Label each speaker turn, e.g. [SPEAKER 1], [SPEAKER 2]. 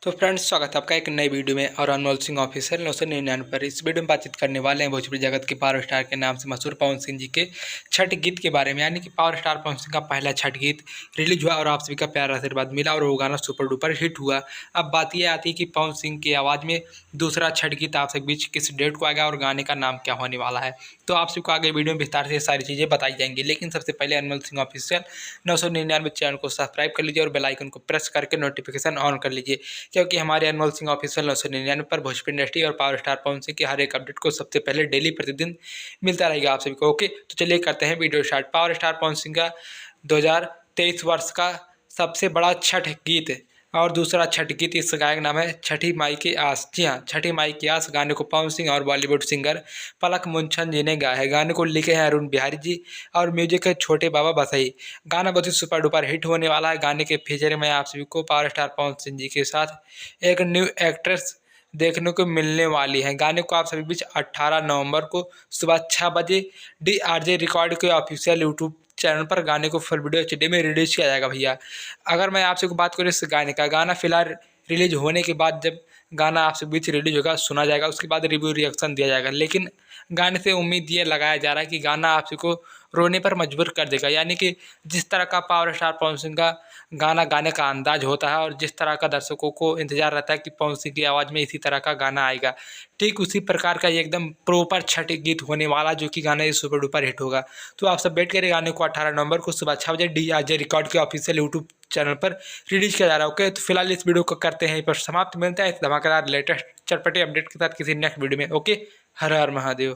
[SPEAKER 1] तो फ्रेंड्स, स्वागत है आपका एक नई वीडियो में। और अनमोल सिंह ऑफिशियल 999 पर इस वीडियो में बातचीत करने वाले हैं भोजपुरी जगत के पावर स्टार के नाम से मशहूर पवन सिंह जी के छठ गीत के बारे में। यानी कि पावर स्टार पवन सिंह का पहला छठ गीत रिलीज हुआ और आप सभी का प्यार आशीर्वाद मिला और वो गाना सुपर डुपर हिट हुआ। अब बात यह आती है कि पवन सिंह की आवाज़ में दूसरा छठ गीत आप सभी बीच किस डेट को आएगा और गाने का नाम क्या होने वाला है। तो आप सबको आगे वीडियो में विस्तार से सारी चीज़ें बताई जाएंगी, लेकिन सबसे पहले अनमोल सिंह ऑफिशियल 999 चैनल को सब्सक्राइब कर लीजिए और बेल आइकन को प्रेस करके नोटिफिकेशन ऑन कर लीजिए, क्योंकि हमारे अनमोल सिंह ऑफिशियल 999 पर भोजपुरी इंडस्ट्री और पावर स्टार पवन सिंह के हर एक अपडेट को सबसे पहले डेली प्रतिदिन मिलता रहेगा आप सभी को। ओके, तो चलिए करते हैं video start. Power star Pawan Singh का 2023 वर्ष का सबसे बड़ा छठ गीत और दूसरा छठ गीत, इस गायक नाम है छठी माई की आस। जी हाँ, छठी माई की आस गाने को पवन सिंह और बॉलीवुड सिंगर पलक मुंचन जी ने गाया है। गाने को लिखे हैं अरुण बिहारी जी और म्यूजिक है छोटे बाबा बसई। गाना बहुत ही सुपर डुपर हिट होने वाला है। गाने के फीचर में आप सभी को पावर स्टार पवन सिंह जी के साथ एक न्यू एक्ट्रेस देखने को मिलने वाली है। गाने को आप सभी बीच 18 नवंबर को सुबह 6 बजे DRJ रिकॉर्ड के ऑफिशियल यूट्यूब चैनल पर गाने को फुल वीडियो HD में रिलीज किया जाएगा भैया। अगर मैं आपसे को बात करूँ इस गाने का, गाना फिलहाल रिलीज होने के बाद जब गाना आपसे बीच रिलीज होगा, सुना जाएगा, उसके बाद रिव्यू रिएक्शन दिया जाएगा। लेकिन गाने से उम्मीद ये लगाया जा रहा है कि गाना आप को रोने पर मजबूर कर देगा। यानी कि जिस तरह का पावर स्टार पवन सिंह का गाना गाने का अंदाज होता है और जिस तरह का दर्शकों को इंतजार रहता है कि पवन सिंह की आवाज़ में इसी तरह का गाना आएगा, ठीक उसी प्रकार का ये एकदम प्रॉपर छठ गीत होने वाला, जो कि गाना ये सुपर डुपर हिट होगा। तो आप सब बैठ कर गाने को 18 नवंबर को सुबह 6 बजे DRJ रिकॉर्ड के ऑफिशियल यूट्यूब चैनल पर रिलीज किया जा रहा है। ओके, तो फिलहाल इस वीडियो को करते हैं यहीं पर समाप्त। मिलते हैं इस धमाकेदार लेटेस्ट चटपटे अपडेट के साथ किसी नेक्स्ट वीडियो में। ओके, हर हर महादेव।